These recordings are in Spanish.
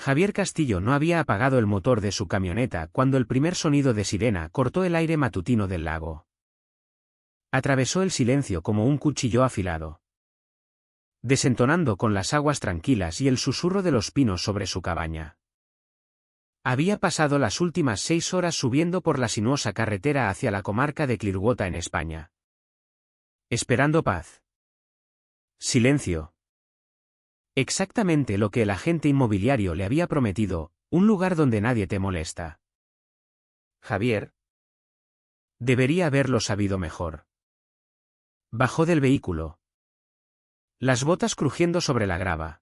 Javier Castillo no había apagado el motor de su camioneta cuando el primer sonido de sirena cortó el aire matutino del lago. Atravesó el silencio como un cuchillo afilado, desentonando con las aguas tranquilas y el susurro de los pinos sobre su cabaña. Había pasado las últimas 6 horas subiendo por la sinuosa carretera hacia la comarca de Clearwater en España, esperando paz. Silencio. Exactamente lo que el agente inmobiliario le había prometido, un lugar donde nadie te molesta. Javier debería haberlo sabido mejor. Bajó del vehículo, las botas crujiendo sobre la grava,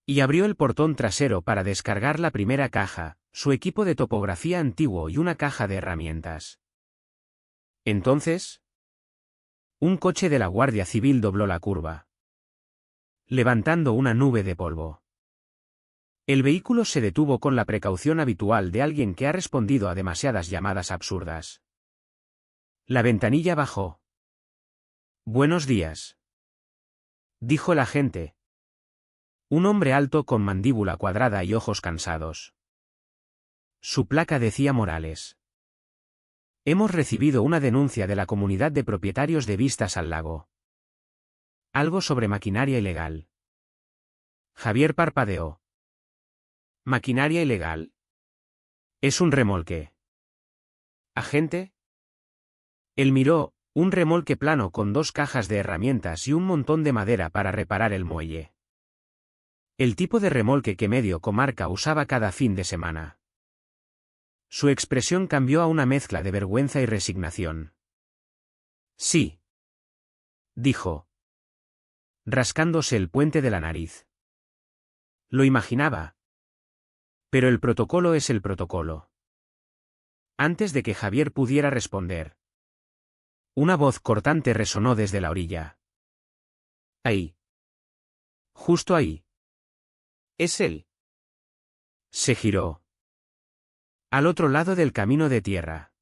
y abrió el portón trasero para descargar la primera caja, su equipo de topografía antiguo y una caja de herramientas. Entonces, un coche de la Guardia Civil dobló la curva, levantando una nube de polvo. El vehículo se detuvo con la precaución habitual de alguien que ha respondido a demasiadas llamadas absurdas. La ventanilla bajó. «Buenos días», dijo el agente. Un hombre alto con mandíbula cuadrada y ojos cansados. Su placa decía Morales. Hemos recibido una denuncia de la comunidad de propietarios de vistas al lago. Algo sobre maquinaria ilegal. Javier parpadeó. ¿Maquinaria ilegal? Es un remolque. ¿Agente? Él miró, un remolque plano con 2 cajas de herramientas y un montón de madera para reparar el muelle. El tipo de remolque que Medio Comarca usaba cada fin de semana. Su expresión cambió a una mezcla de vergüenza y resignación. Sí, dijo, rascándose el puente de la nariz. Lo imaginaba. Pero el protocolo es el protocolo. Antes de que Javier pudiera responder, una voz cortante resonó desde la orilla. Ahí. Justo ahí. Es él. Se giró. Al otro lado del camino de tierra.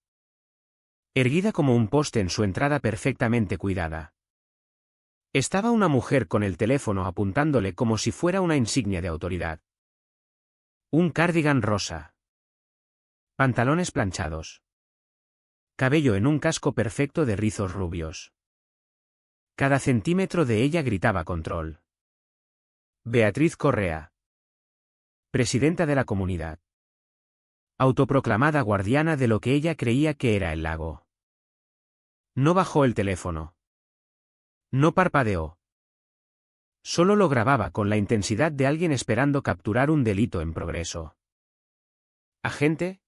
Erguida como un poste en su entrada perfectamente cuidada. Estaba una mujer con el teléfono apuntándole como si fuera una insignia de autoridad. Un cardigan rosa. Pantalones planchados. Cabello en un casco perfecto de rizos rubios. Cada centímetro de ella gritaba control. Beatriz Correa. Presidenta de la comunidad. Autoproclamada guardiana de lo que ella creía que era el lago. No bajó el teléfono. No parpadeó. Solo lo grababa con la intensidad de alguien esperando capturar un delito en progreso. ¿Agente?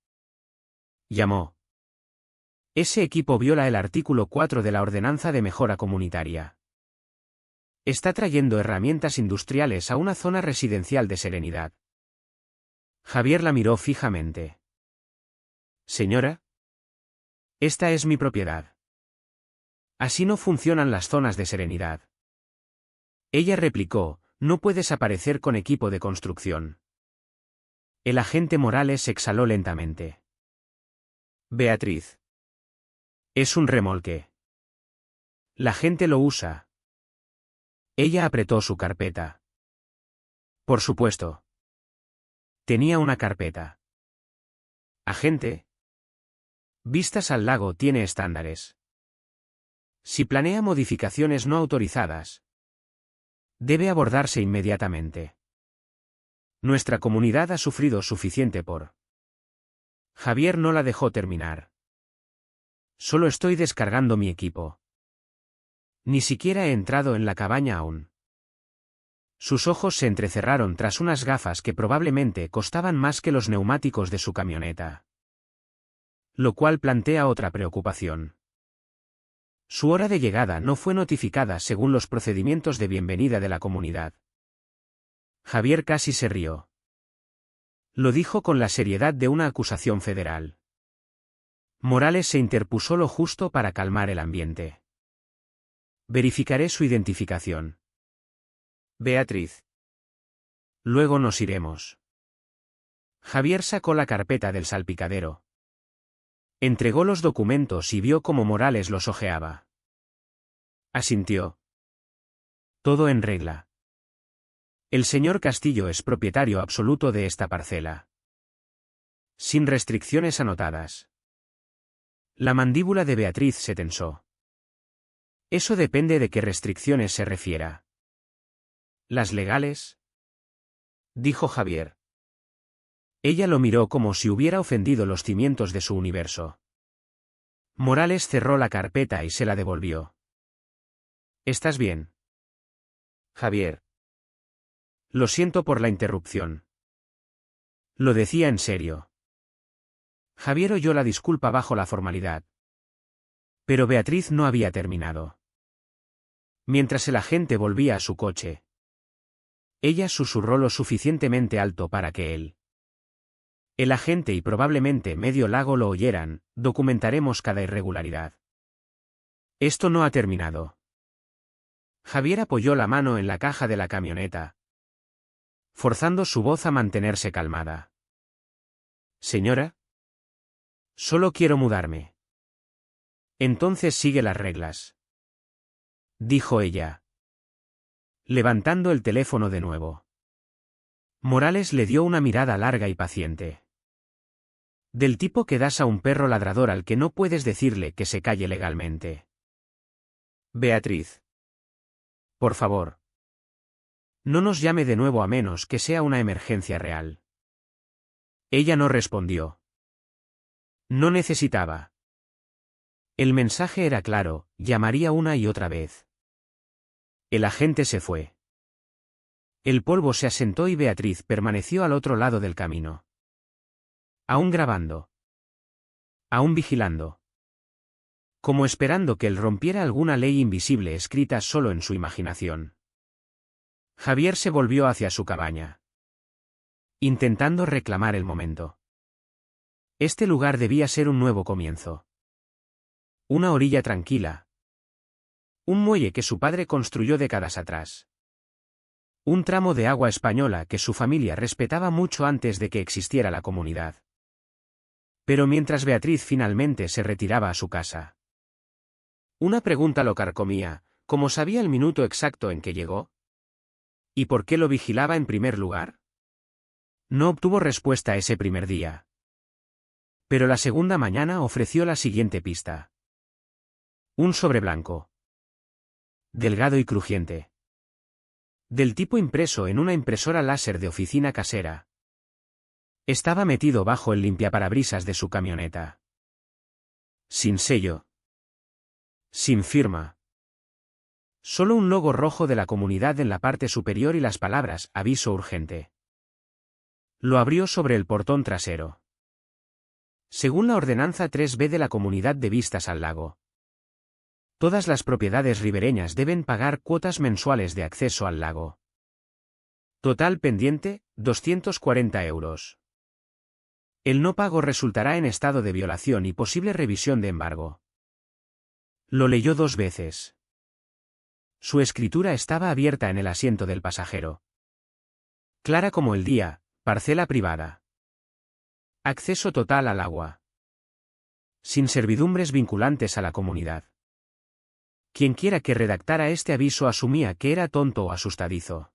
Llamó. Ese equipo viola el artículo 4 de la Ordenanza de Mejora Comunitaria. Está trayendo herramientas industriales a una zona residencial de Serenidad. Javier la miró fijamente. Señora, esta es mi propiedad. Así no funcionan las zonas de Serenidad. Ella replicó, no puedes aparecer con equipo de construcción. El agente Morales exhaló lentamente. Beatriz. Es un remolque. La gente lo usa. Ella apretó su carpeta. Por supuesto. Tenía una carpeta. Agente. Vistas al lago tiene estándares. Si planea modificaciones no autorizadas, debe abordarse inmediatamente. Nuestra comunidad ha sufrido suficiente por... Javier no la dejó terminar. Solo estoy descargando mi equipo. Ni siquiera he entrado en la cabaña aún. Sus ojos se entrecerraron tras unas gafas que probablemente costaban más que los neumáticos de su camioneta. Lo cual plantea otra preocupación. Su hora de llegada no fue notificada según los procedimientos de bienvenida de la comunidad. Javier casi se rió. Lo dijo con la seriedad de una acusación federal. Morales se interpuso lo justo para calmar el ambiente. Verificaré su identificación. Beatriz. Luego nos iremos. Javier sacó la carpeta del salpicadero. Entregó los documentos y vio cómo Morales los hojeaba. Asintió. Todo en regla. El señor Castillo es propietario absoluto de esta parcela. Sin restricciones anotadas. La mandíbula de Beatriz se tensó. Eso depende de qué restricciones se refiera. ¿Las legales? Dijo Javier. Ella lo miró como si hubiera ofendido los cimientos de su universo. Morales cerró la carpeta y se la devolvió. ¿Estás bien? Javier. Lo siento por la interrupción. Lo decía en serio. Javier oyó la disculpa bajo la formalidad. Pero Beatriz no había terminado. Mientras el agente volvía a su coche, ella susurró lo suficientemente alto para que el agente y probablemente medio lago lo oyeran. Documentaremos cada irregularidad. Esto no ha terminado. Javier apoyó la mano en la caja de la camioneta, forzando su voz a mantenerse calmada. Señora, solo quiero mudarme. Entonces sigue las reglas, dijo ella, levantando el teléfono de nuevo. Morales le dio una mirada larga y paciente. Del tipo que das a un perro ladrador al que no puedes decirle que se calle legalmente. Beatriz. Por favor. No nos llame de nuevo a menos que sea una emergencia real. Ella no respondió. No necesitaba. El mensaje era claro, llamaría una y otra vez. El agente se fue. El polvo se asentó y Beatriz permaneció al otro lado del camino. Aún grabando. Aún vigilando. Como esperando que él rompiera alguna ley invisible escrita solo en su imaginación. Javier se volvió hacia su cabaña, intentando reclamar el momento. Este lugar debía ser un nuevo comienzo. Una orilla tranquila. Un muelle que su padre construyó décadas atrás. Un tramo de agua española que su familia respetaba mucho antes de que existiera la comunidad. Pero mientras Beatriz finalmente se retiraba a su casa, una pregunta lo carcomía: ¿cómo sabía el minuto exacto en que llegó? ¿Y por qué lo vigilaba en primer lugar? No obtuvo respuesta ese primer día. Pero la segunda mañana ofreció la siguiente pista. Un sobre blanco. Delgado y crujiente. Del tipo impreso en una impresora láser de oficina casera. Estaba metido bajo el limpiaparabrisas de su camioneta. Sin sello. Sin firma. Solo un logo rojo de la comunidad en la parte superior y las palabras «Aviso urgente». Lo abrió sobre el portón trasero. Según la ordenanza 3B de la Comunidad de Vistas al Lago, todas las propiedades ribereñas deben pagar cuotas mensuales de acceso al lago. Total pendiente, 240 euros. El no pago resultará en estado de violación y posible revisión de embargo. Lo leyó 2 veces. Su escritura estaba abierta en el asiento del pasajero. Clara como el día, parcela privada. Acceso total al agua. Sin servidumbres vinculantes a la comunidad. Quienquiera que redactara este aviso asumía que era tonto o asustadizo.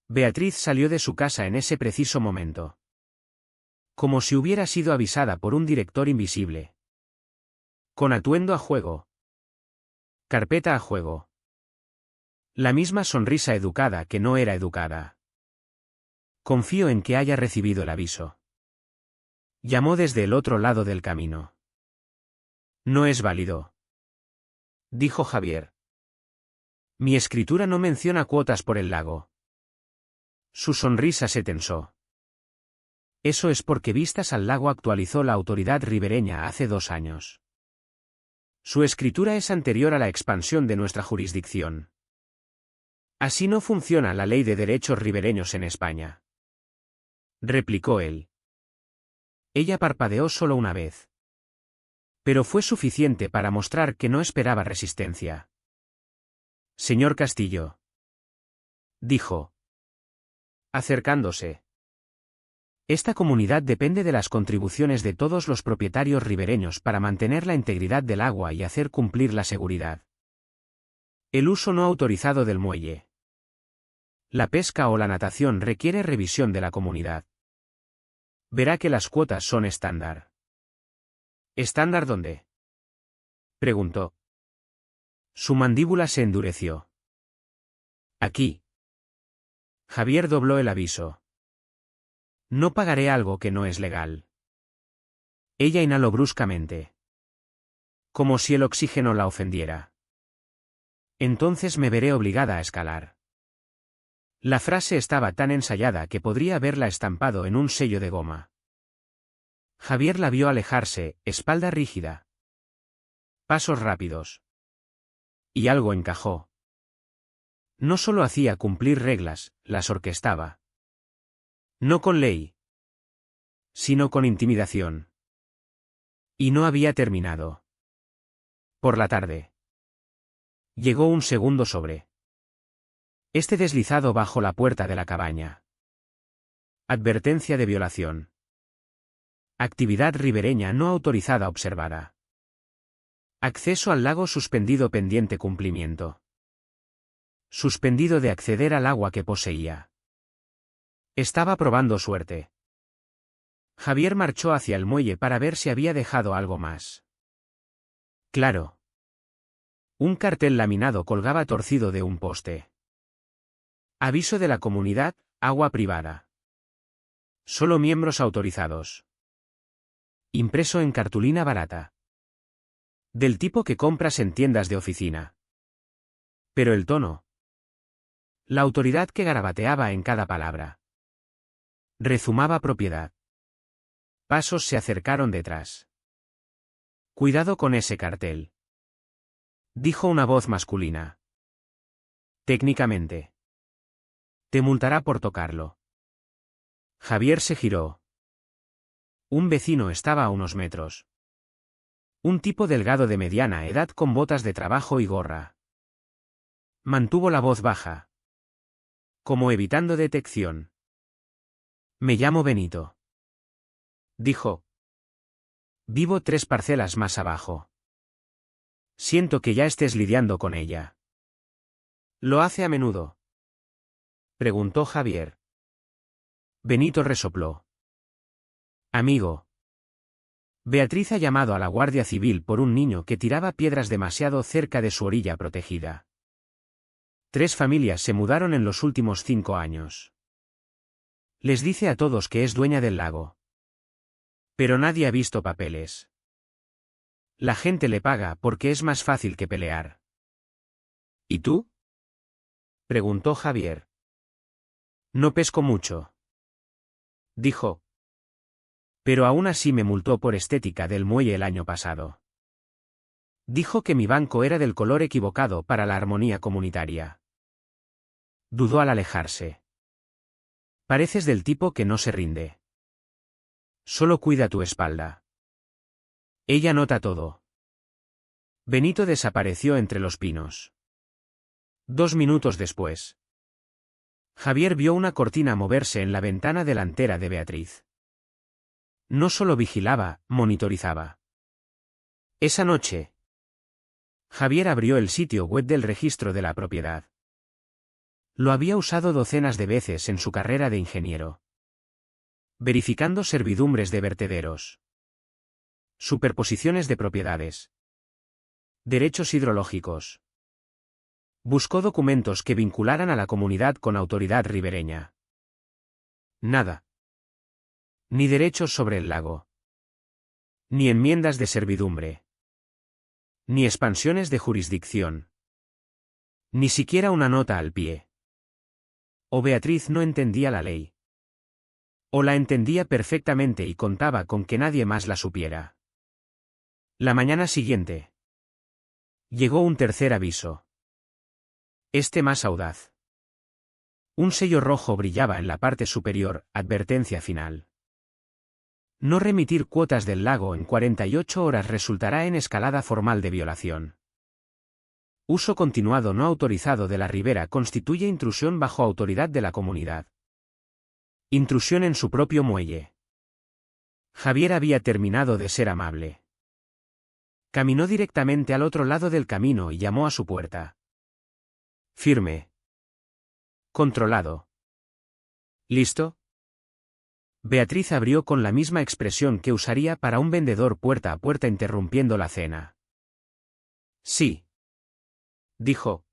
Beatriz salió de su casa en ese preciso momento. Como si hubiera sido avisada por un director invisible. Con atuendo a juego. Carpeta a juego. La misma sonrisa educada que no era educada. Confío en que haya recibido el aviso. Llamó desde el otro lado del camino. No es válido, dijo Javier. Mi escritura no menciona cuotas por el lago. Su sonrisa se tensó. Eso es porque Vistas al Lago actualizó la autoridad ribereña hace 2 años. Su escritura es anterior a la expansión de nuestra jurisdicción. Así no funciona la ley de derechos ribereños en España, replicó él. Ella parpadeó solo una vez. Pero fue suficiente para mostrar que no esperaba resistencia. Señor Castillo, dijo, acercándose. Esta comunidad depende de las contribuciones de todos los propietarios ribereños para mantener la integridad del agua y hacer cumplir la seguridad. El uso no autorizado del muelle. La pesca o la natación requiere revisión de la comunidad. Verá que las cuotas son estándar. ¿Estándar dónde?, preguntó. Su mandíbula se endureció. Aquí. Javier dobló el aviso. No pagaré algo que no es legal. Ella inhaló bruscamente. Como si el oxígeno la ofendiera. Entonces me veré obligada a escalar. La frase estaba tan ensayada que podría haberla estampado en un sello de goma. Javier la vio alejarse, espalda rígida. Pasos rápidos. Y algo encajó. No solo hacía cumplir reglas, las orquestaba. No con ley, sino con intimidación. Y no había terminado. Por la tarde. Llegó un segundo sobre. Este deslizado bajo la puerta de la cabaña. Advertencia de violación. Actividad ribereña no autorizada observada. Acceso al lago suspendido pendiente cumplimiento. Suspendido de acceder al agua que poseía. Estaba probando suerte. Javier marchó hacia el muelle para ver si había dejado algo más. Claro. Un cartel laminado colgaba torcido de un poste. Aviso de la comunidad, agua privada. Solo miembros autorizados. Impreso en cartulina barata. Del tipo que compras en tiendas de oficina. Pero el tono. La autoridad que garabateaba en cada palabra. Rezumaba propiedad. Pasos se acercaron detrás. Cuidado con ese cartel, dijo una voz masculina. Técnicamente. Te multará por tocarlo. Javier se giró. Un vecino estaba a unos metros. Un tipo delgado de mediana edad con botas de trabajo y gorra. Mantuvo la voz baja. Como evitando detección. Me llamo Benito. Dijo. Vivo 3 parcelas más abajo. Siento que ya estés lidiando con ella. ¿Lo hace a menudo?, preguntó Javier. Benito resopló. Amigo. Beatriz ha llamado a la Guardia Civil por un niño que tiraba piedras demasiado cerca de su orilla protegida. 3 familias se mudaron en los últimos 5 años. Les dice a todos que es dueña del lago. Pero nadie ha visto papeles. La gente le paga porque es más fácil que pelear. ¿Y tú?, preguntó Javier. No pesco mucho, dijo. Pero aún así me multó por estética del muelle el año pasado. Dijo que mi banco era del color equivocado para la armonía comunitaria. Dudó al alejarse. Pareces del tipo que no se rinde. Solo cuida tu espalda. Ella nota todo. Benito desapareció entre los pinos. 2 minutos después. Javier vio una cortina moverse en la ventana delantera de Beatriz. No solo vigilaba, monitorizaba. Esa noche. Javier abrió el sitio web del registro de la propiedad. Lo había usado docenas de veces en su carrera de ingeniero. Verificando servidumbres de vertederos. Superposiciones de propiedades. Derechos hidrológicos. Buscó documentos que vincularan a la comunidad con autoridad ribereña. Nada. Ni derechos sobre el lago. Ni enmiendas de servidumbre. Ni expansiones de jurisdicción. Ni siquiera una nota al pie. O Beatriz no entendía la ley. O la entendía perfectamente y contaba con que nadie más la supiera. La mañana siguiente. Llegó un tercer aviso. Este más audaz. Un sello rojo brillaba en la parte superior, advertencia final. No remitir cuotas del lago en 48 horas resultará en escalada formal de violación. Uso continuado no autorizado de la ribera constituye intrusión bajo autoridad de la comunidad. Intrusión en su propio muelle. Javier había terminado de ser amable. Caminó directamente al otro lado del camino y llamó a su puerta. Firme. Controlado. ¿Listo? Beatriz abrió con la misma expresión que usaría para un vendedor puerta a puerta interrumpiendo la cena. Sí. Dijo.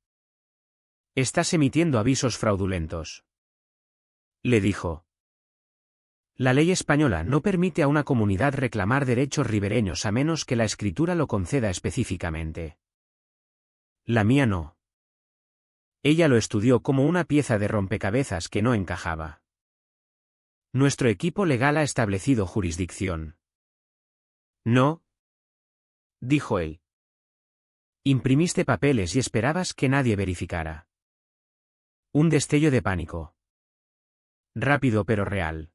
Estás emitiendo avisos fraudulentos. Le dijo. La ley española no permite a una comunidad reclamar derechos ribereños a menos que la escritura lo conceda específicamente. La mía no. Ella lo estudió como una pieza de rompecabezas que no encajaba. Nuestro equipo legal ha establecido jurisdicción. No, dijo él. Imprimiste papeles y esperabas que nadie verificara. Un destello de pánico. Rápido pero real.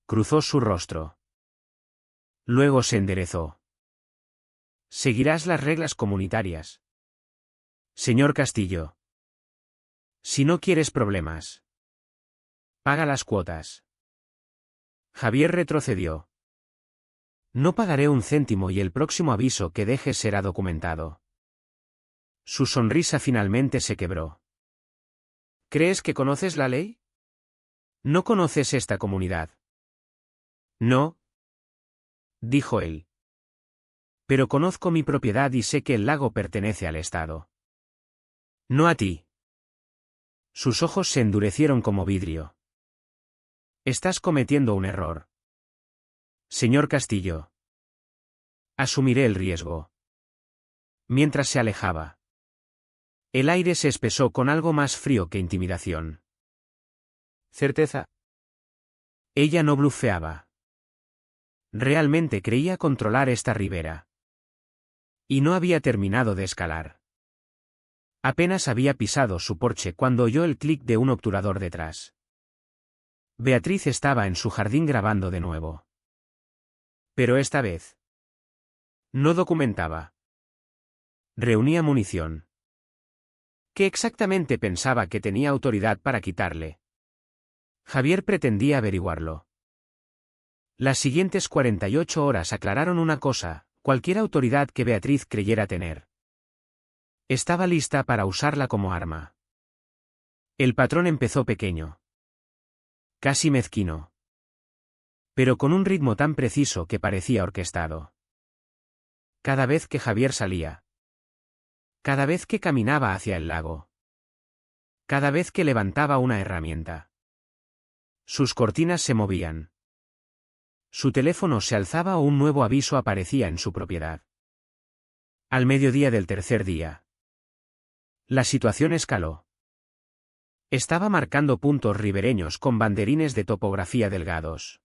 Cruzó su rostro. Luego se enderezó. Seguirás las reglas comunitarias. Señor Castillo. Si no quieres problemas. Paga las cuotas. Javier retrocedió. No pagaré un céntimo y el próximo aviso que dejes será documentado. Su sonrisa finalmente se quebró. ¿Crees que conoces la ley? ¿No conoces esta comunidad? No, dijo él. Pero conozco mi propiedad y sé que el lago pertenece al Estado. No a ti. Sus ojos se endurecieron como vidrio. Estás cometiendo un error. Señor Castillo. Asumiré el riesgo. Mientras se alejaba. El aire se espesó con algo más frío que intimidación. ¿Certeza? Ella no blufeaba. Realmente creía controlar esta ribera. Y no había terminado de escalar. Apenas había pisado su porche cuando oyó el clic de un obturador detrás. Beatriz estaba en su jardín grabando de nuevo. Pero esta vez. No documentaba. Reunía munición. ¿Qué exactamente pensaba que tenía autoridad para quitarle? Javier pretendía averiguarlo. Las siguientes 48 horas aclararon una cosa, cualquier autoridad que Beatriz creyera tener. Estaba lista para usarla como arma. El patrón empezó pequeño. Casi mezquino. Pero con un ritmo tan preciso que parecía orquestado. Cada vez que Javier salía. Cada vez que caminaba hacia el lago. Cada vez que levantaba una herramienta. Sus cortinas se movían. Su teléfono se alzaba o un nuevo aviso aparecía en su propiedad. Al mediodía del tercer día. La situación escaló. Estaba marcando puntos ribereños con banderines de topografía delgados.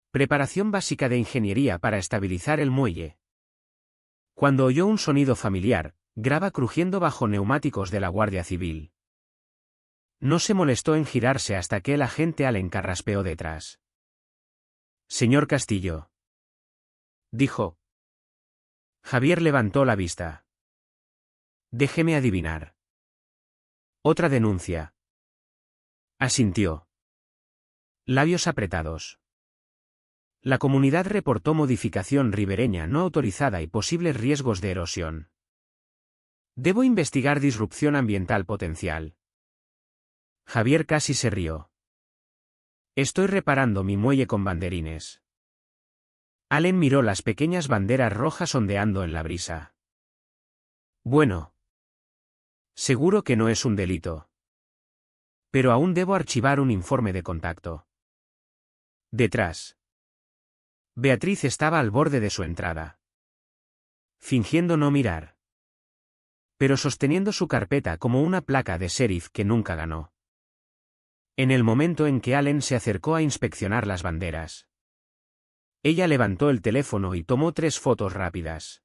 Preparación básica de ingeniería para estabilizar el muelle. Cuando oyó un sonido familiar, grava crujiendo bajo neumáticos de la Guardia Civil. No se molestó en girarse hasta que el agente Allen carraspeó detrás. Señor Castillo. Dijo. Javier levantó la vista. Déjeme adivinar. Otra denuncia. Asintió. Labios apretados. La comunidad reportó modificación ribereña no autorizada y posibles riesgos de erosión. Debo investigar disrupción ambiental potencial. Javier casi se rió. Estoy reparando mi muelle con banderines. Allen miró las pequeñas banderas rojas ondeando en la brisa. Bueno. Seguro que no es un delito. Pero aún debo archivar un informe de contacto. Detrás. Beatriz estaba al borde de su entrada. Fingiendo no mirar. Pero sosteniendo su carpeta como una placa de sheriff que nunca ganó. En el momento en que Allen se acercó a inspeccionar las banderas. Ella levantó el teléfono y tomó 3 fotos rápidas.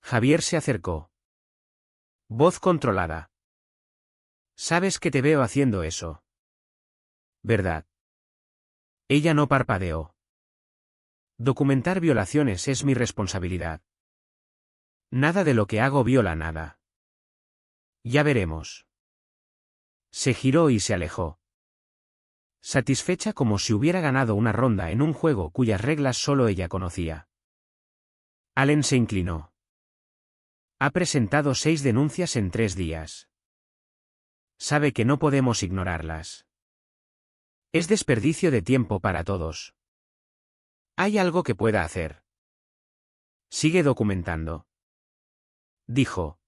Javier se acercó. Voz controlada. Sabes que te veo haciendo eso. ¿Verdad? Ella no parpadeó. Documentar violaciones es mi responsabilidad. Nada de lo que hago viola nada. Ya veremos. Se giró y se alejó. Satisfecha como si hubiera ganado una ronda en un juego cuyas reglas solo ella conocía. Allen se inclinó. Ha presentado 6 denuncias en 3 días. Sabe que no podemos ignorarlas. Es desperdicio de tiempo para todos. ¿Hay algo que pueda hacer? Sigue documentando. Dijo.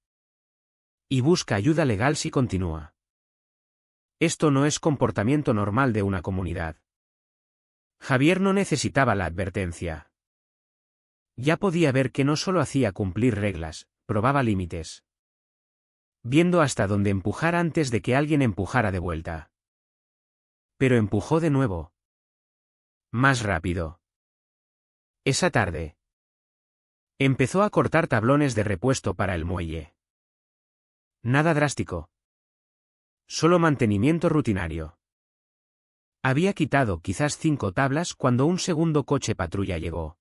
Y busca ayuda legal si continúa. Esto no es comportamiento normal de una comunidad. Javier no necesitaba la advertencia. Ya podía ver que no solo hacía cumplir reglas, probaba límites. Viendo hasta dónde empujar antes de que alguien empujara de vuelta. Pero empujó de nuevo. Más rápido. Esa tarde. Empezó a cortar tablones de repuesto para el muelle. Nada drástico. Solo mantenimiento rutinario. Había quitado quizás 5 tablas cuando un segundo coche patrulla llegó.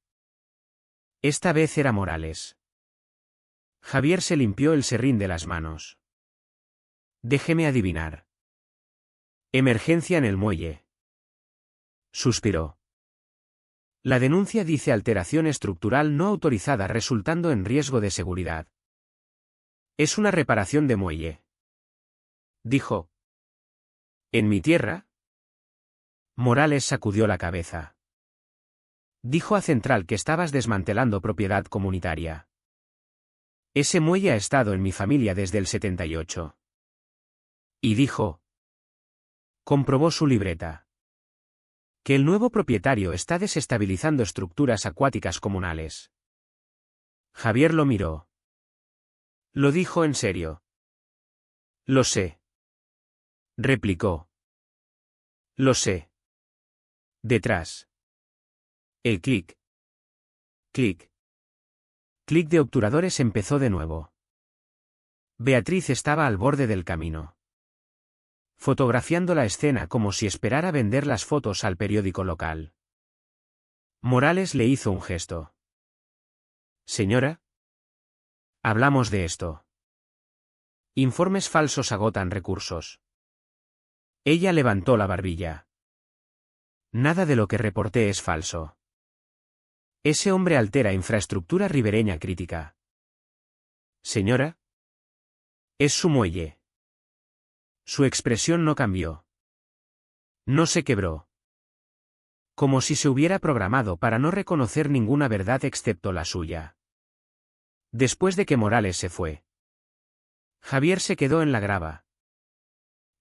Esta vez era Morales. Javier se limpió el serrín de las manos. Déjeme adivinar. Emergencia en el muelle. Suspiró. La denuncia dice alteración estructural no autorizada resultando en riesgo de seguridad. Es una reparación de muelle. Dijo. ¿En mi tierra? Morales sacudió la cabeza. Dijo a Central que estabas desmantelando propiedad comunitaria. Ese muelle ha estado en mi familia desde el 78. Y dijo. Comprobó su libreta. Que el nuevo propietario está desestabilizando estructuras acuáticas comunales. Javier lo miró. Lo dijo en serio. Lo sé. Replicó. Lo sé. Detrás. El clic. Clic. Clic de obturadores empezó de nuevo. Beatriz estaba al borde del camino. Fotografiando la escena como si esperara vender las fotos al periódico local. Morales le hizo un gesto. Señora. Hablamos de esto. Informes falsos agotan recursos. Ella levantó la barbilla. Nada de lo que reporté es falso. Ese hombre altera infraestructura ribereña crítica. Señora. Es su muelle. Su expresión no cambió. No se quebró. Como si se hubiera programado para no reconocer ninguna verdad excepto la suya. Después de que Morales se fue, Javier se quedó en la grava,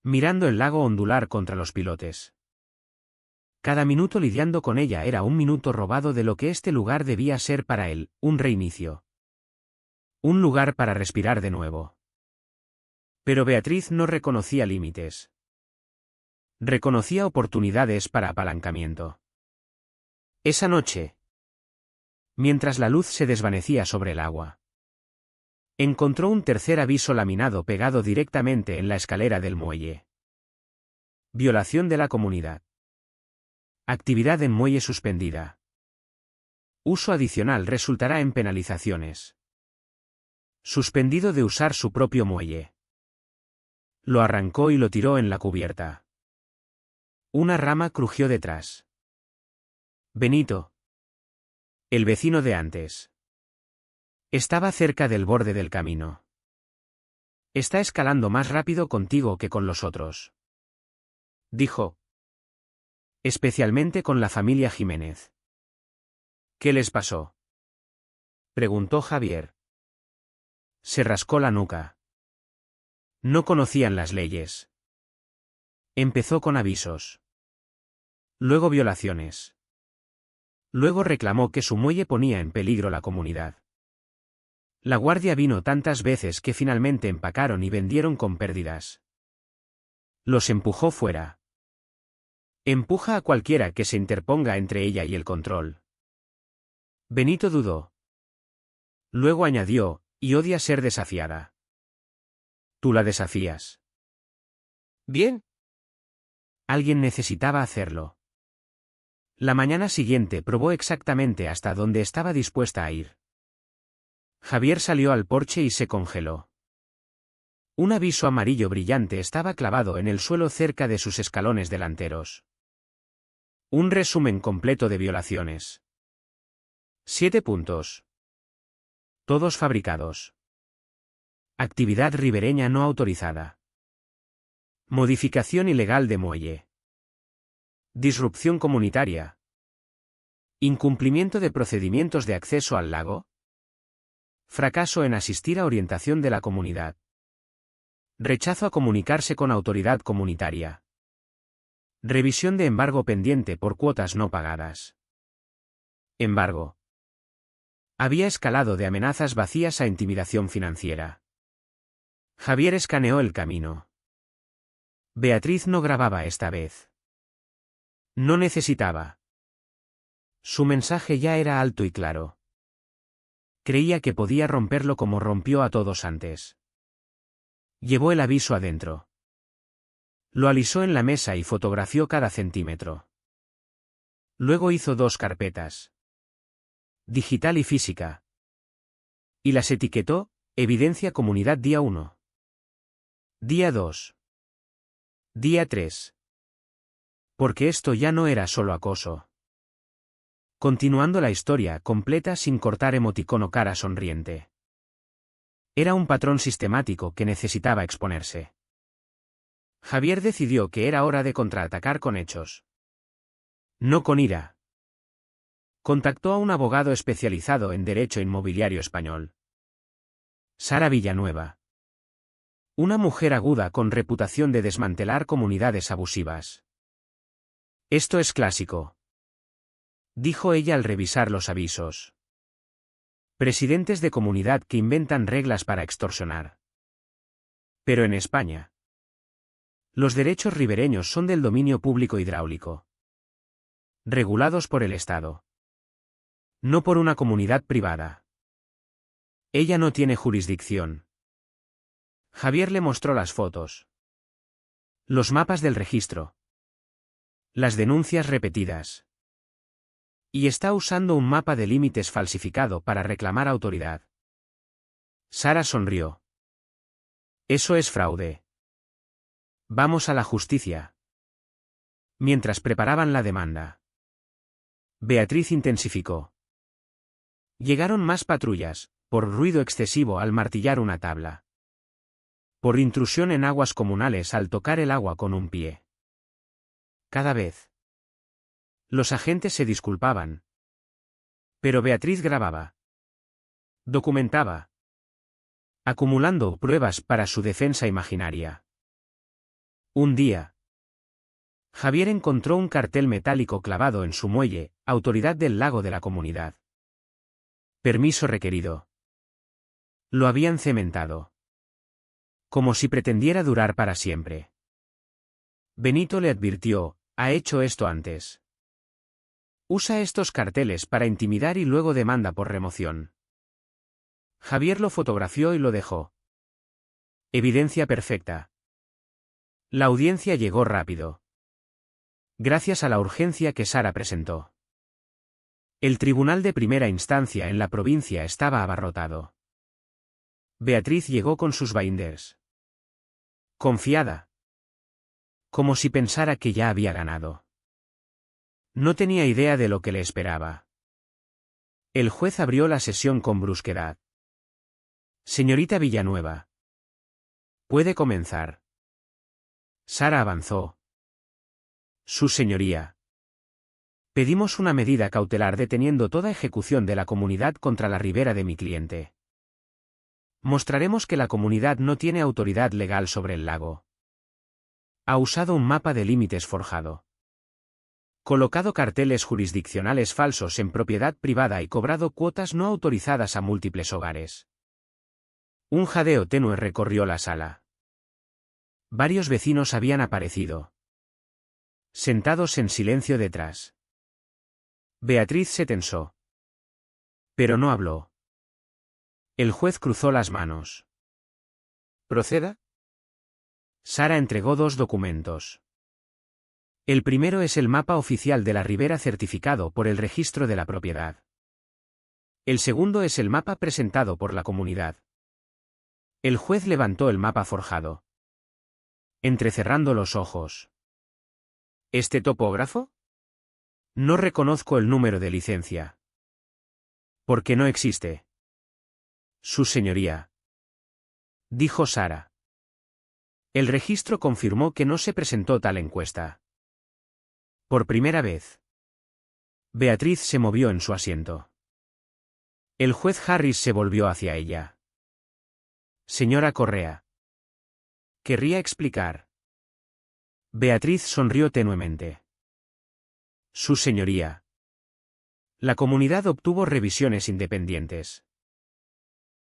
mirando el lago ondular contra los pilotes. Cada minuto lidiando con ella era un minuto robado de lo que este lugar debía ser para él, un reinicio. Un lugar para respirar de nuevo. Pero Beatriz no reconocía límites. Reconocía oportunidades para apalancamiento. Esa noche, mientras la luz se desvanecía sobre el agua, encontró un tercer aviso laminado pegado directamente en la escalera del muelle. Violación de la comunidad. Actividad en muelle suspendida. Uso adicional resultará en penalizaciones. Suspendido de usar su propio muelle. Lo arrancó y lo tiró en la cubierta. Una rama crujió detrás. Benito. El vecino de antes. Estaba cerca del borde del camino. Está escalando más rápido contigo que con los otros. Dijo. Especialmente con la familia Jiménez. ¿Qué les pasó? Preguntó Javier. Se rascó la nuca. No conocían las leyes. Empezó con avisos. Luego violaciones. Luego reclamó que su muelle ponía en peligro la comunidad. La guardia vino tantas veces que finalmente empacaron y vendieron con pérdidas. Los empujó fuera. Empuja a cualquiera que se interponga entre ella y el control. Benito dudó. Luego añadió, y odia ser desafiada. Tú la desafías. Bien. Alguien necesitaba hacerlo. La mañana siguiente probó exactamente hasta dónde estaba dispuesta a ir. Javier salió al porche y se congeló. Un aviso amarillo brillante estaba clavado en el suelo cerca de sus escalones delanteros. Un resumen completo de violaciones. 7 puntos. Todos fabricados. Actividad ribereña no autorizada. Modificación ilegal de muelle. Disrupción comunitaria. Incumplimiento de procedimientos de acceso al lago. Fracaso en asistir a orientación de la comunidad. Rechazo a comunicarse con autoridad comunitaria. Revisión de embargo pendiente por cuotas no pagadas. Embargo. Había escalado de amenazas vacías a intimidación financiera. Javier escaneó el camino. Beatriz no grababa esta vez. No necesitaba. Su mensaje ya era alto y claro. Creía que podía romperlo como rompió a todos antes. Llevó el aviso adentro. Lo alisó en la mesa y fotografió cada centímetro. Luego hizo 2 carpetas. Digital y física. Y las etiquetó: Evidencia Comunidad día 1. Día 2. Día 3. Porque esto ya no era solo acoso. Continuando la historia completa sin cortar emoticono cara sonriente. Era un patrón sistemático que necesitaba exponerse. Javier decidió que era hora de contraatacar con hechos. No con ira. Contactó a un abogado especializado en derecho inmobiliario español. Sara Villanueva. Una mujer aguda con reputación de desmantelar comunidades abusivas. Esto es clásico, dijo ella al revisar los avisos. Presidentes de comunidad que inventan reglas para extorsionar. Pero en España, los derechos ribereños son del dominio público hidráulico, regulados por el Estado, no por una comunidad privada. Ella no tiene jurisdicción. Javier le mostró las fotos, los mapas del registro, las denuncias repetidas. Y está usando un mapa de límites falsificado para reclamar autoridad. Sara sonrió. Eso es fraude. Vamos a la justicia. Mientras preparaban la demanda, Beatriz intensificó. Llegaron más patrullas, por ruido excesivo al martillar una tabla. Por intrusión en aguas comunales al tocar el agua con un pie. Cada vez. Los agentes se disculpaban. Pero Beatriz grababa. Documentaba. Acumulando pruebas para su defensa imaginaria. Un día, Javier encontró un cartel metálico clavado en su muelle: Autoridad del lago de la comunidad. Permiso requerido. Lo habían cementado. Como si pretendiera durar para siempre. Benito le advirtió: ha hecho esto antes. Usa estos carteles para intimidar y luego demanda por remoción. Javier lo fotografió y lo dejó. Evidencia perfecta. La audiencia llegó rápido. Gracias a la urgencia que Sara presentó. El tribunal de primera instancia en la provincia estaba abarrotado. Beatriz llegó con sus binders. Confiada. Como si pensara que ya había ganado. No tenía idea de lo que le esperaba. El juez abrió la sesión con brusquedad. Señorita Villanueva. Puede comenzar. Sara avanzó. Su señoría. Pedimos una medida cautelar deteniendo toda ejecución de la comunidad contra la ribera de mi cliente. Mostraremos que la comunidad no tiene autoridad legal sobre el lago. Ha usado un mapa de límites forjado. Colocado carteles jurisdiccionales falsos en propiedad privada y cobrado cuotas no autorizadas a múltiples hogares. Un jadeo tenue recorrió la sala. Varios vecinos habían aparecido. Sentados en silencio detrás. Beatriz se tensó. Pero no habló. El juez cruzó las manos. ¿Proceda? Sara entregó 2 documentos. El primero es el mapa oficial de la ribera certificado por el registro de la propiedad. El segundo es el mapa presentado por la comunidad. El juez levantó el mapa forjado. Entrecerrando los ojos. ¿Este topógrafo? No reconozco el número de licencia. Porque no existe. Su señoría. Dijo Sara. El registro confirmó que no se presentó tal encuesta. Por primera vez. Beatriz se movió en su asiento. El juez Harris se volvió hacia ella. Señora Correa. Querría explicar. Beatriz sonrió tenuemente. Su señoría. La comunidad obtuvo revisiones independientes.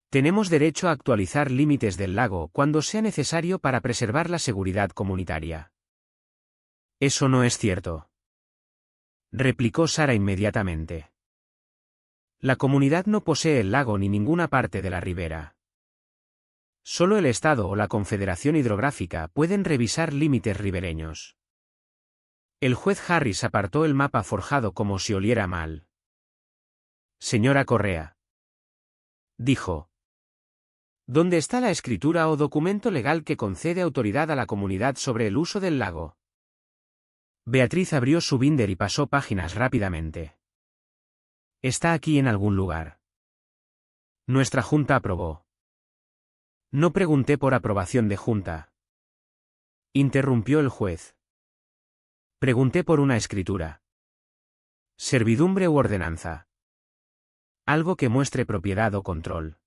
Tenemos derecho a actualizar límites del lago cuando sea necesario para preservar la seguridad comunitaria. Eso no es cierto. Replicó Sara inmediatamente. La comunidad no posee el lago ni ninguna parte de la ribera. Solo el Estado o la Confederación Hidrográfica pueden revisar límites ribereños. El juez Harris apartó el mapa forjado como si oliera mal. Señora Correa. Dijo. ¿Dónde está la escritura o documento legal que concede autoridad a la comunidad sobre el uso del lago? Beatriz abrió su binder y pasó páginas rápidamente. Está aquí en algún lugar. Nuestra junta aprobó. No pregunté por aprobación de junta. Interrumpió el juez. Pregunté por una escritura. Servidumbre u ordenanza. Algo que muestre propiedad o control.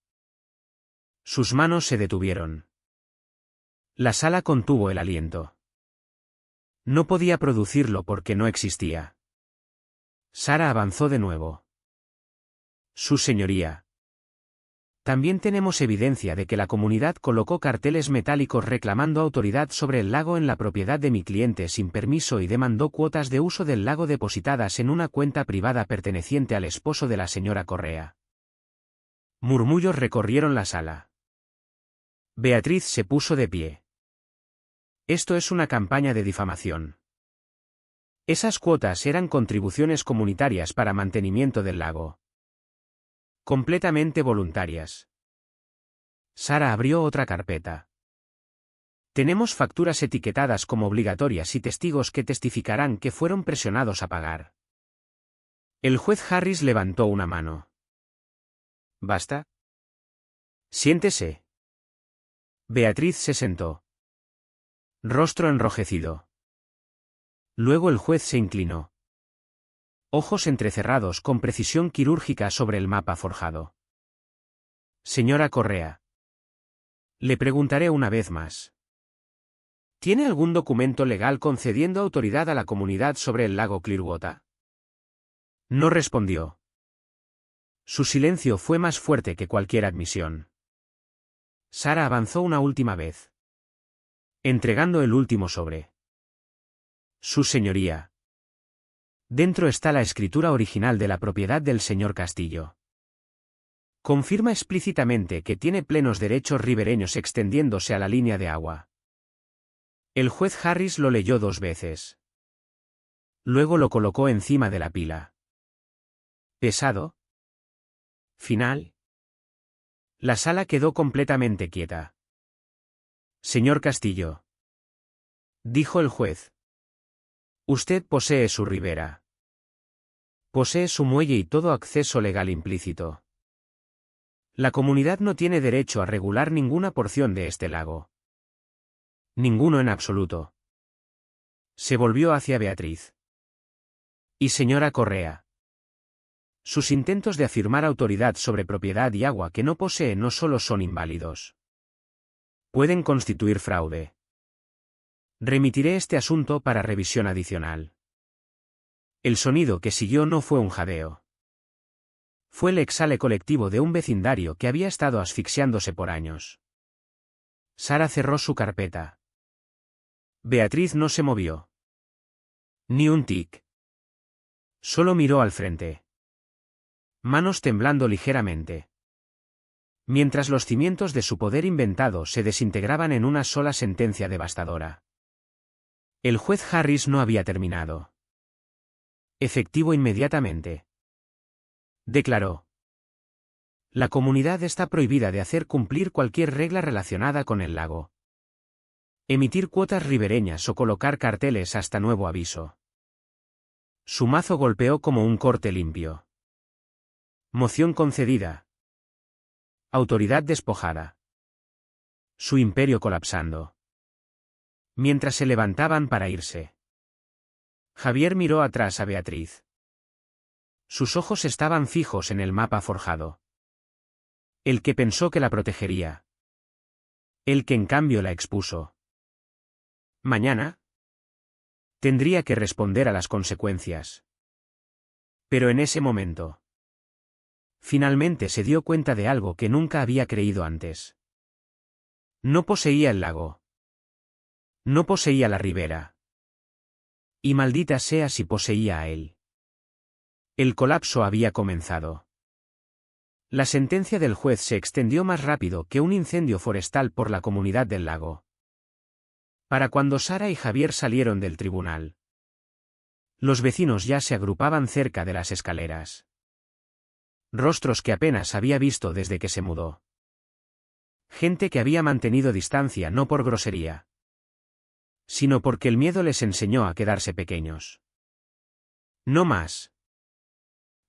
Sus manos se detuvieron. La sala contuvo el aliento. No podía producirlo porque no existía. Sara avanzó de nuevo. Su señoría. También tenemos evidencia de que la comunidad colocó carteles metálicos reclamando autoridad sobre el lago en la propiedad de mi cliente sin permiso y demandó cuotas de uso del lago depositadas en una cuenta privada perteneciente al esposo de la señora Correa. Murmullos recorrieron la sala. Beatriz se puso de pie. Esto es una campaña de difamación. Esas cuotas eran contribuciones comunitarias para mantenimiento del lago. Completamente voluntarias. Sara abrió otra carpeta. Tenemos facturas etiquetadas como obligatorias y testigos que testificarán que fueron presionados a pagar. El juez Harris levantó una mano. ¿Basta? Siéntese. Beatriz se sentó. Rostro enrojecido. Luego el juez se inclinó. Ojos entrecerrados con precisión quirúrgica sobre el mapa forjado. Señora Correa. Le preguntaré una vez más. ¿Tiene algún documento legal concediendo autoridad a la comunidad sobre el lago Clearwater? No respondió. Su silencio fue más fuerte que cualquier admisión. Sara avanzó una última vez. Entregando el último sobre. Su señoría. Dentro está la escritura original de la propiedad del señor Castillo. Confirma explícitamente que tiene plenos derechos ribereños extendiéndose a la línea de agua. El juez Harris lo leyó 2 veces. Luego lo colocó encima de la pila. ¿Pesado? ¿Final? La sala quedó completamente quieta. Señor Castillo. Dijo el juez. Usted posee su ribera. Posee su muelle y todo acceso legal implícito. La comunidad no tiene derecho a regular ninguna porción de este lago. Ninguno en absoluto. Se volvió hacia Beatriz. Y señora Correa. Sus intentos de afirmar autoridad sobre propiedad y agua que no posee no solo son inválidos. Pueden constituir fraude. Remitiré este asunto para revisión adicional. El sonido que siguió no fue un jadeo. Fue el exhale colectivo de un vecindario que había estado asfixiándose por años. Sara cerró su carpeta. Beatriz no se movió. Ni un tic. Solo miró al frente. Manos temblando ligeramente. Mientras los cimientos de su poder inventado se desintegraban en una sola sentencia devastadora. El juez Harris no había terminado. Efectivo inmediatamente. Declaró. La comunidad está prohibida de hacer cumplir cualquier regla relacionada con el lago. Emitir cuotas ribereñas o colocar carteles hasta nuevo aviso. Su mazo golpeó como un corte limpio. Moción concedida. Autoridad despojada. Su imperio colapsando. mientras se levantaban para irse. Javier miró atrás a Beatriz. Sus ojos estaban fijos en el mapa forjado. El que pensó que la protegería. El que en cambio la expuso. Mañana tendría que responder a las consecuencias. Pero en ese momento, finalmente se dio cuenta de algo que nunca había creído antes. No poseía el lago. No poseía la ribera. Y maldita sea si poseía a él. El colapso había comenzado. La sentencia del juez se extendió más rápido que un incendio forestal por la comunidad del lago. Para cuando Sara y Javier salieron del tribunal, los vecinos ya se agrupaban cerca de las escaleras. Rostros que apenas había visto desde que se mudó. Gente que había mantenido distancia no por grosería, sino porque el miedo les enseñó a quedarse pequeños. No más.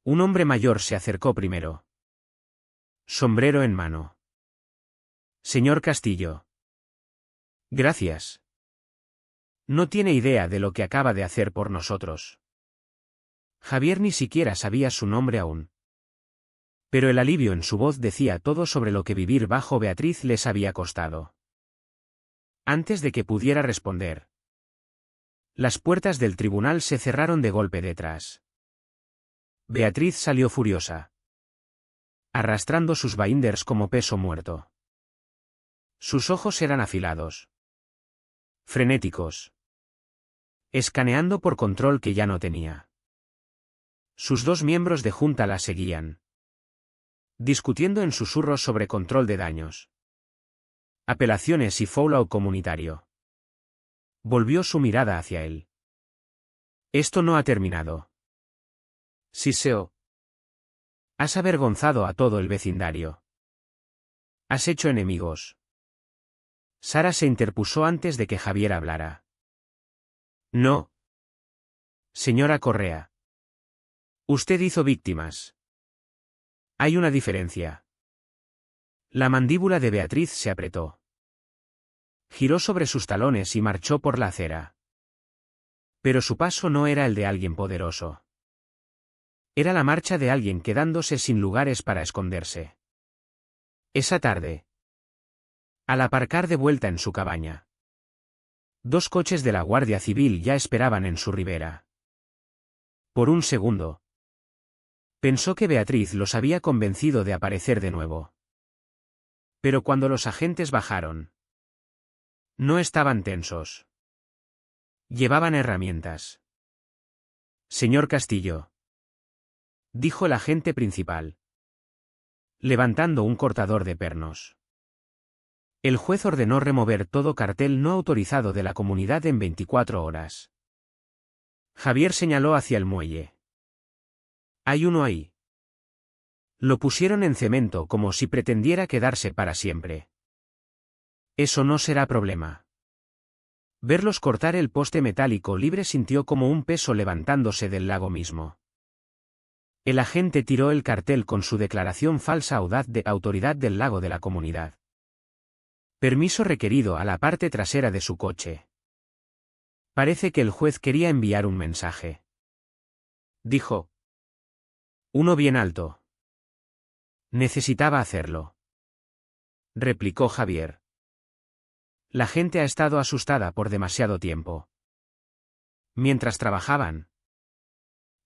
Un hombre mayor se acercó primero. Sombrero en mano. Señor Castillo. Gracias. No tiene idea de lo que acaba de hacer por nosotros. Javier ni siquiera sabía su nombre aún. Pero el alivio en su voz decía todo sobre lo que vivir bajo Beatriz les había costado. Antes de que pudiera responder, las puertas del tribunal se cerraron de golpe detrás. Beatriz salió furiosa, arrastrando sus binders como peso muerto. Sus ojos eran afilados, frenéticos, escaneando por control que ya no tenía. Sus dos miembros de junta la seguían, discutiendo en susurros sobre control de daños, apelaciones y fallout comunitario. Volvió su mirada hacia él. Esto no ha terminado. Siseo. Has avergonzado a todo el vecindario. Has hecho enemigos. Sara se interpuso antes de que Javier hablara. No. Señora Correa. Usted hizo víctimas. Hay una diferencia. La mandíbula de Beatriz se apretó. Giró sobre sus talones y marchó por la acera. Pero su paso no era el de alguien poderoso. Era la marcha de alguien quedándose sin lugares para esconderse. Esa tarde, al aparcar de vuelta en su cabaña, dos coches de la Guardia Civil ya esperaban en su ribera. Por un segundo, pensó que Beatriz los había convencido de aparecer de nuevo. Pero cuando los agentes bajaron, no estaban tensos. Llevaban herramientas. Señor Castillo, dijo el agente principal, levantando un cortador de pernos. El juez ordenó remover todo cartel no autorizado de la comunidad en 24 horas. Javier señaló hacia el muelle. Hay uno ahí. Lo pusieron en cemento como si pretendiera quedarse para siempre. Eso no será problema. Verlos cortar el poste metálico libre sintió como un peso levantándose del lago mismo. El agente tiró el cartel con su declaración falsa audaz de autoridad del lago de la comunidad. Permiso requerido a la parte trasera de su coche. Parece que el juez quería enviar un mensaje. Dijo. Uno bien alto. Necesitaba hacerlo. Replicó Javier. La gente ha estado asustada por demasiado tiempo. Mientras trabajaban,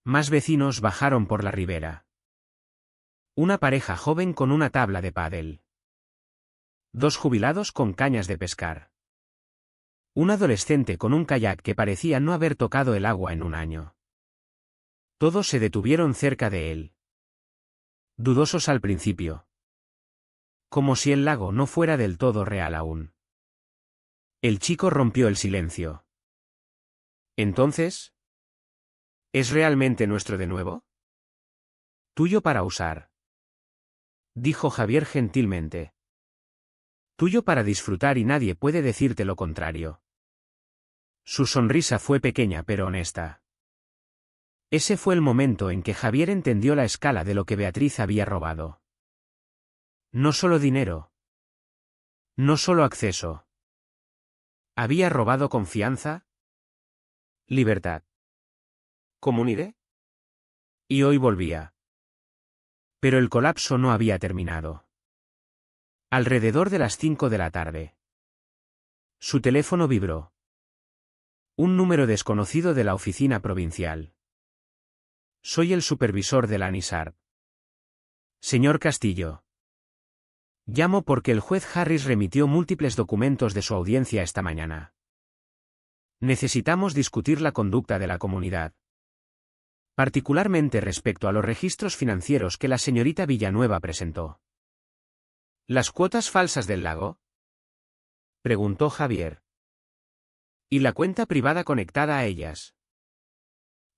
más vecinos bajaron por la ribera. Una pareja joven con una tabla de pádel. Dos jubilados con cañas de pescar. Un adolescente con un kayak que parecía no haber tocado el agua en un año. Todos se detuvieron cerca de él. Dudosos al principio. Como si el lago no fuera del todo real aún. El chico rompió el silencio. Entonces, ¿es realmente nuestro de nuevo? Tuyo para usar. Dijo Javier gentilmente. Tuyo para disfrutar y nadie puede decirte lo contrario. Su sonrisa fue pequeña pero honesta. Ese fue el momento en que Javier entendió la escala de lo que Beatriz había robado. No solo dinero. No solo acceso. ¿Había robado confianza? Libertad. ¿Comunidad? Y hoy volvía. Pero el colapso no había terminado. Alrededor de las 5 de la tarde. Su teléfono vibró. Un número desconocido de la oficina provincial. Soy el supervisor de la NISAR. Señor Castillo. Llamo porque el juez Harris remitió múltiples documentos de su audiencia esta mañana. Necesitamos discutir la conducta de la comunidad. Particularmente respecto a los registros financieros que la señorita Villanueva presentó. ¿Las cuotas falsas del lago? Preguntó Javier. ¿Y la cuenta privada conectada a ellas?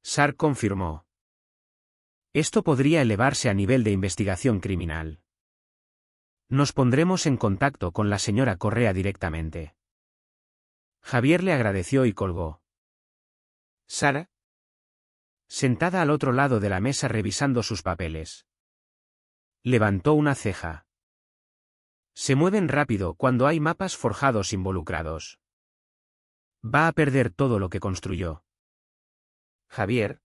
Sark confirmó. Esto podría elevarse a nivel de investigación criminal. Nos pondremos en contacto con la señora Correa directamente. Javier le agradeció y colgó. Sara, sentada al otro lado de la mesa revisando sus papeles, levantó una ceja. Se mueven rápido cuando hay mapas forjados involucrados. Va a perder todo lo que construyó. Javier,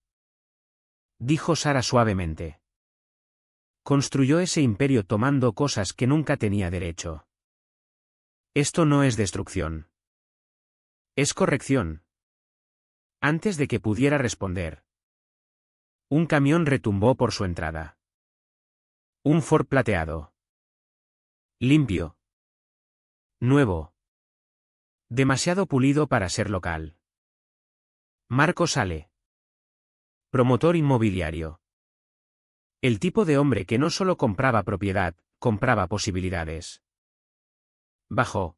dijo Sara suavemente. Construyó ese imperio tomando cosas que nunca tenía derecho. Esto no es destrucción. Es corrección. Antes de que pudiera responder, un camión retumbó por su entrada. Un Ford plateado. Limpio. Nuevo. Demasiado pulido para ser local. Marco Sale. Promotor inmobiliario. El tipo de hombre que no solo compraba propiedad, compraba posibilidades. Bajó,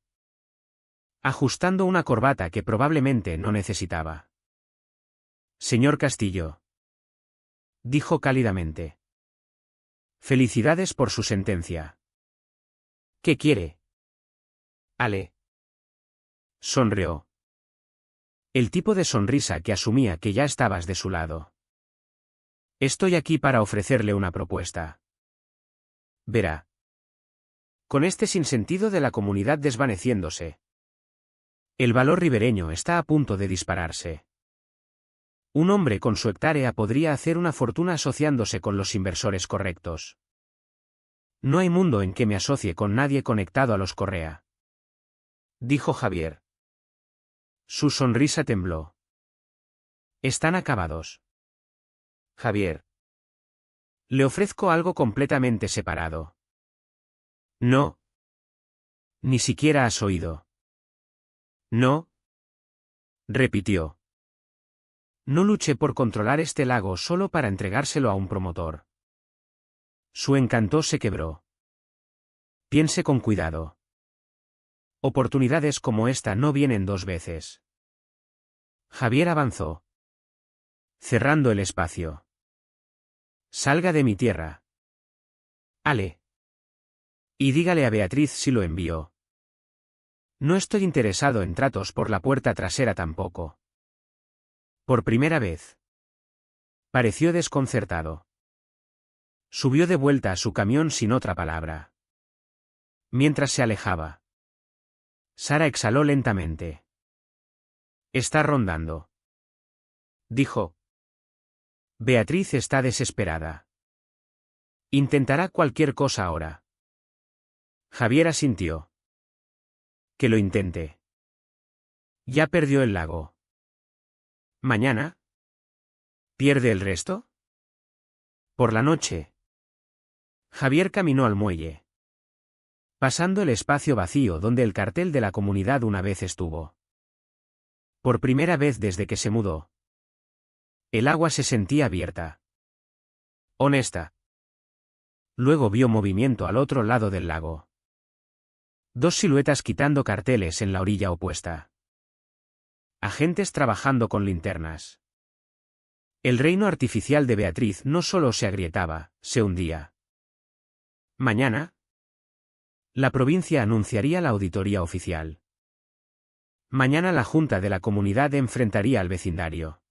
ajustando una corbata que probablemente no necesitaba. Señor Castillo, dijo cálidamente. Felicidades por su sentencia. ¿Qué quiere? Ale. Sonrió. El tipo de sonrisa que asumía que ya estabas de su lado. Estoy aquí para ofrecerle una propuesta. Verá. Con este sinsentido de la comunidad desvaneciéndose, el valor ribereño está a punto de dispararse. Un hombre con su hectárea podría hacer una fortuna asociándose con los inversores correctos. No hay mundo en que me asocie con nadie conectado a los Correa, dijo Javier. Su sonrisa tembló. Están acabados. Javier. Le ofrezco algo completamente separado. No. Ni siquiera has oído. No. Repitió. No luché por controlar este lago solo para entregárselo a un promotor. Su encanto se quebró. Piense con cuidado. Oportunidades como esta no vienen dos veces. Javier avanzó, cerrando el espacio. Salga de mi tierra. Ale. Y dígale a Beatriz si lo envió. No estoy interesado en tratos por la puerta trasera tampoco. Por primera vez. Pareció desconcertado. Subió de vuelta a su camión sin otra palabra. Mientras se alejaba, Sara exhaló lentamente. Está rondando, dijo. Beatriz está desesperada. Intentará cualquier cosa ahora. Javier asintió. Que lo intente. Ya perdió el lago. ¿Mañana? ¿Pierde el resto? Por la noche. Javier caminó al muelle, pasando el espacio vacío donde el cartel de la comunidad una vez estuvo. Por primera vez desde que se mudó, el agua se sentía abierta. Honesta. Luego vio movimiento al otro lado del lago. Dos siluetas quitando carteles en la orilla opuesta. Agentes trabajando con linternas. El reino artificial de Beatriz no solo se agrietaba, se hundía. Mañana, la provincia anunciaría la auditoría oficial. Mañana la junta de la comunidad enfrentaría al vecindario.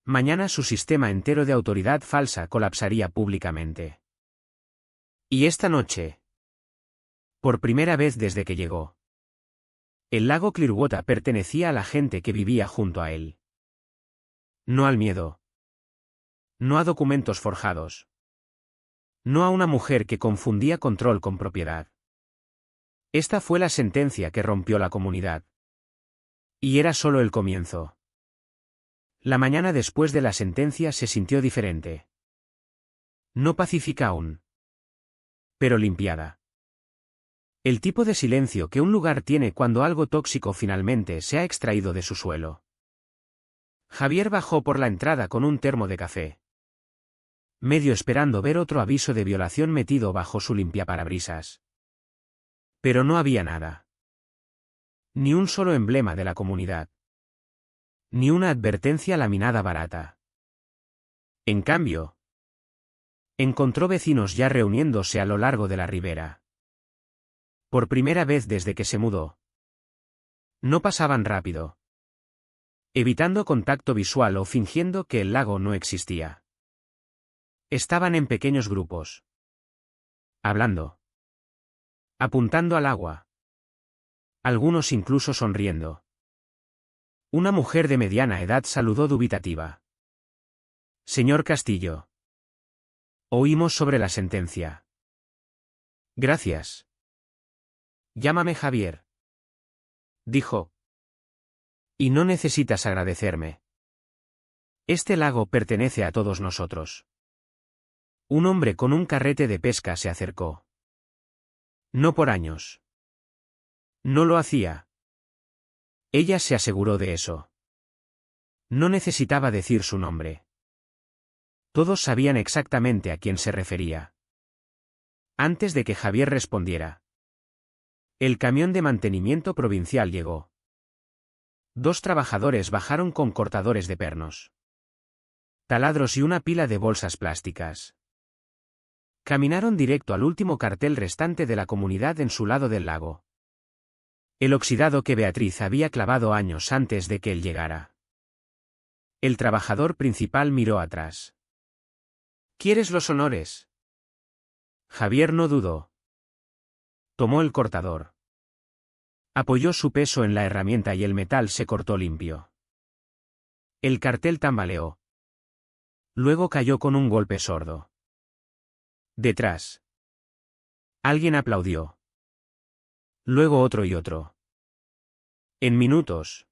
Mañana su sistema entero de autoridad falsa colapsaría públicamente. Y esta noche, por primera vez desde que llegó, El lago Clearwater pertenecía a la gente que vivía junto a él. No al miedo. No a documentos forjados. No a una mujer que confundía control con propiedad. Esta fue la sentencia que rompió la comunidad. Y era solo el comienzo. La mañana después de la sentencia se sintió diferente. No pacífica aún. Pero limpiada. El tipo de silencio que un lugar tiene cuando algo tóxico finalmente se ha extraído de su suelo. Javier bajó por la entrada con un termo de café. Medio esperando ver otro aviso de violación metido bajo su limpiaparabrisas. Pero no había nada. Ni un solo emblema de la comunidad. Ni una advertencia laminada barata. En cambio, encontró vecinos ya reuniéndose a lo largo de la ribera. Por primera vez desde que se mudó. No pasaban rápido. Evitando contacto visual o fingiendo que el lago no existía. Estaban en pequeños grupos. Hablando. Apuntando al agua. Algunos incluso sonriendo. Una mujer de mediana edad saludó dubitativa. Señor Castillo. Oímos sobre la sentencia. Gracias. Llámame Javier. Dijo. Y no necesitas agradecerme. Este lago pertenece a todos nosotros. Un hombre con un carrete de pesca se acercó. No por años. No lo hacía. Ella se aseguró de eso. No necesitaba decir su nombre. Todos sabían exactamente a quién se refería. Antes de que Javier respondiera. El camión de mantenimiento provincial llegó. 2 trabajadores bajaron con cortadores de pernos. Taladros y una pila de bolsas plásticas. Caminaron directo al último cartel restante de la comunidad en su lado del lago. El oxidado que Beatriz había clavado años antes de que él llegara. El trabajador principal miró atrás. ¿Quieres los honores? Javier no dudó. Tomó el cortador. Apoyó su peso en la herramienta y el metal se cortó limpio. El cartel tambaleó. Luego cayó con un golpe sordo. Detrás. Alguien aplaudió. Luego otro y otro. En minutos.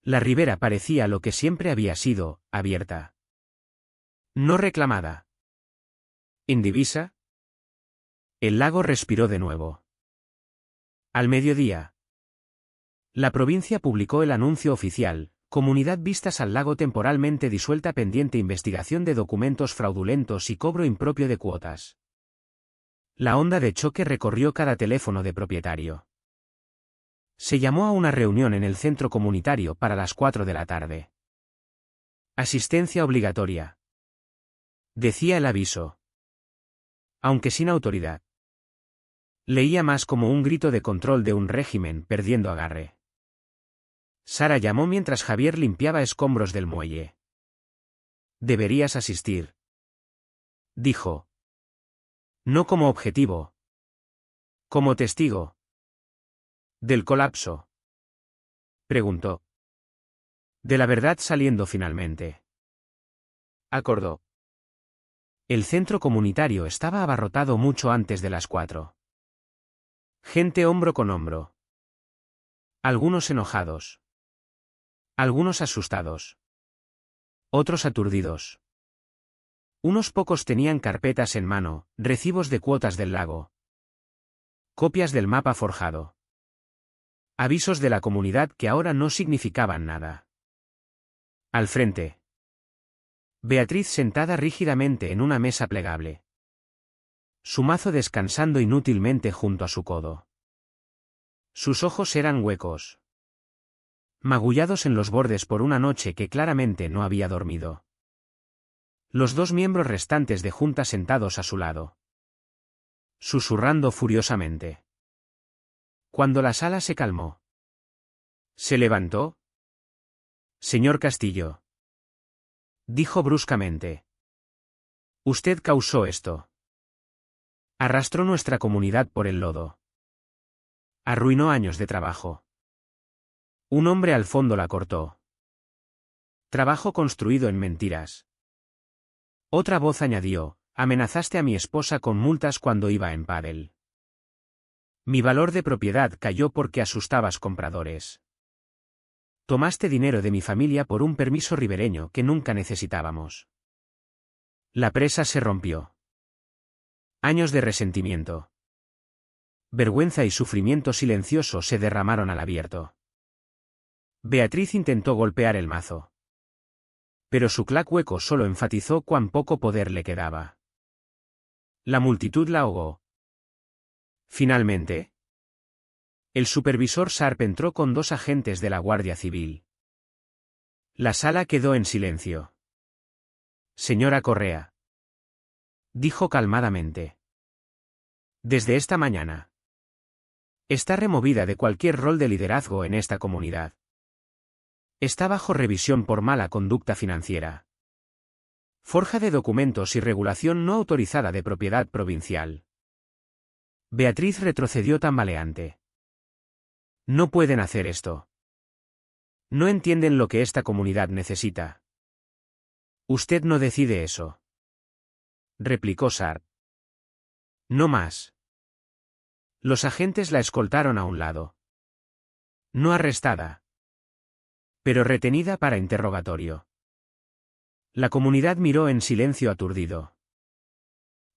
La ribera parecía lo que siempre había sido, abierta. No reclamada. ¿Indivisa? El lago respiró de nuevo. Al mediodía. La provincia publicó el anuncio oficial, Comunidad Vistas al Lago temporalmente disuelta pendiente investigación de documentos fraudulentos y cobro impropio de cuotas. La onda de choque recorrió cada teléfono de propietario. Se llamó a una reunión en el centro comunitario para las 4 de la tarde. Asistencia obligatoria. Decía el aviso. Aunque sin autoridad. Leía más como un grito de control de un régimen perdiendo agarre. Sara llamó mientras Javier limpiaba escombros del muelle. Deberías asistir. Dijo. No como objetivo. Como testigo. ¿Del colapso? Preguntó. De la verdad saliendo finalmente. Acordó. El centro comunitario estaba abarrotado mucho antes de las 4. Gente hombro con hombro. Algunos enojados. Algunos asustados. Otros aturdidos. Unos pocos tenían carpetas en mano, recibos de cuotas del lago. Copias del mapa forjado. Avisos de la comunidad que ahora no significaban nada. Al frente. Beatriz sentada rígidamente en una mesa plegable. Su mazo descansando inútilmente junto a su codo. Sus ojos eran huecos. Magullados en los bordes por una noche que claramente no había dormido. Los 2 miembros restantes de junta sentados a su lado. Susurrando furiosamente. Cuando la sala se calmó. Se levantó. Señor Castillo. Dijo bruscamente. Usted causó esto. Arrastró nuestra comunidad por el lodo. Arruinó años de trabajo. Un hombre al fondo la cortó. Trabajo construido en mentiras. Otra voz añadió, amenazaste a mi esposa con multas cuando iba en pádel. Mi valor de propiedad cayó porque asustabas compradores. Tomaste dinero de mi familia por un permiso ribereño que nunca necesitábamos. La presa se rompió. Años de resentimiento. Vergüenza y sufrimiento silencioso se derramaron al abierto. Beatriz intentó golpear el mazo. Pero su clac hueco solo enfatizó cuán poco poder le quedaba. La multitud la ahogó. Finalmente, el supervisor Sharp entró con 2 agentes de la Guardia Civil. La sala quedó en silencio. Señora Correa, dijo calmadamente. Desde esta mañana, está removida de cualquier rol de liderazgo en esta comunidad. Está bajo revisión por mala conducta financiera. Forja de documentos y regulación no autorizada de propiedad provincial. Beatriz retrocedió tambaleante. No pueden hacer esto. No entienden lo que esta comunidad necesita. Usted no decide eso, replicó Sharp. No más. Los agentes la escoltaron a un lado. No arrestada, pero retenida para interrogatorio. La comunidad miró en silencio aturdido.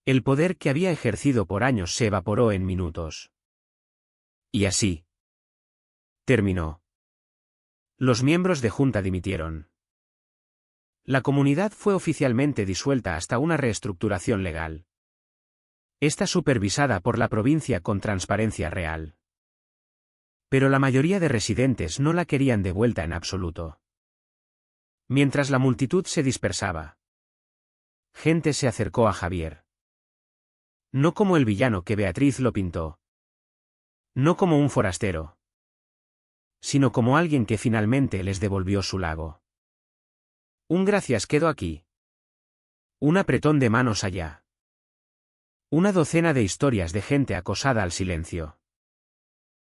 El poder que había ejercido por años se evaporó en minutos. Y así terminó. Los miembros de junta dimitieron. La comunidad fue oficialmente disuelta hasta una reestructuración legal. Está supervisada por la provincia con transparencia real. Pero la mayoría de residentes no la querían de vuelta en absoluto. Mientras la multitud se dispersaba, gente se acercó a Javier. No como el villano que Beatriz lo pintó. No como un forastero, sino como alguien que finalmente les devolvió su lago. Un gracias quedó aquí. Un apretón de manos allá. Una docena de historias de gente acosada al silencio.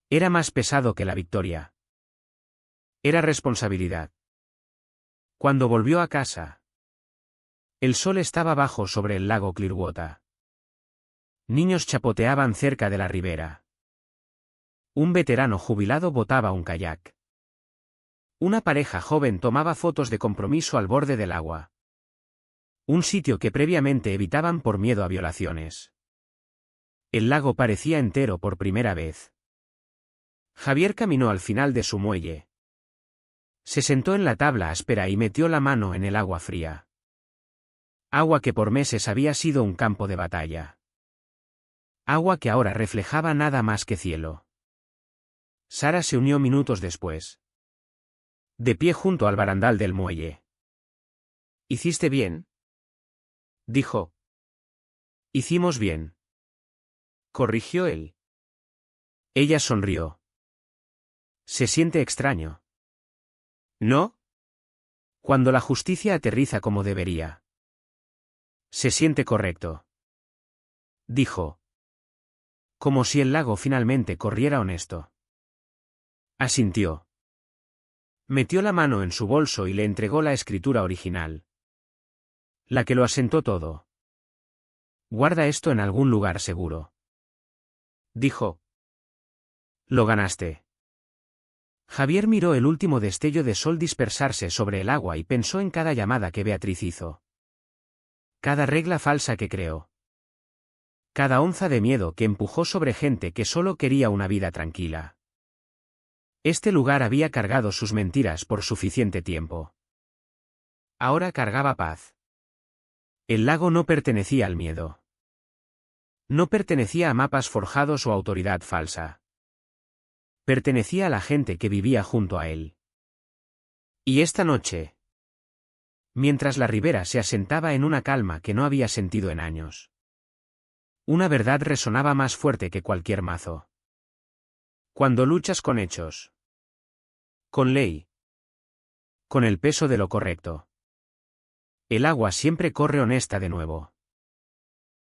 Era más pesado que la victoria. Era responsabilidad. Cuando volvió a casa, el sol estaba bajo sobre el lago Clearwater. Niños chapoteaban cerca de la ribera. Un veterano jubilado botaba un kayak. Una pareja joven tomaba fotos de compromiso al borde del agua. Un sitio que previamente evitaban por miedo a violaciones. El lago parecía entero por primera vez. Javier caminó al final de su muelle. Se sentó en la tabla áspera y metió la mano en el agua fría. Agua que por meses había sido un campo de batalla. Agua que ahora reflejaba nada más que cielo. Sara se unió minutos después. De pie junto al barandal del muelle. ¿Hiciste bien?, dijo. Hicimos bien, corrigió él. Ella sonrió. Se siente extraño, ¿no? Cuando la justicia aterriza como debería. Se siente correcto, dijo. Como si el lago finalmente corriera honesto. Asintió. Metió la mano en su bolso y le entregó la escritura original. La que lo asentó todo. Guarda esto en algún lugar seguro, dijo. Lo ganaste. Javier miró el último destello de sol dispersarse sobre el agua y pensó en cada llamada que Beatriz hizo. Cada regla falsa que creó. Cada onza de miedo que empujó sobre gente que solo quería una vida tranquila. Este lugar había cargado sus mentiras por suficiente tiempo. Ahora cargaba paz. El lago no pertenecía al miedo. No pertenecía a mapas forjados o autoridad falsa. Pertenecía a la gente que vivía junto a él. Y esta noche, mientras la ribera se asentaba en una calma que no había sentido en años, una verdad resonaba más fuerte que cualquier mazo. Cuando luchas con hechos, con ley, con el peso de lo correcto, el agua siempre corre honesta de nuevo.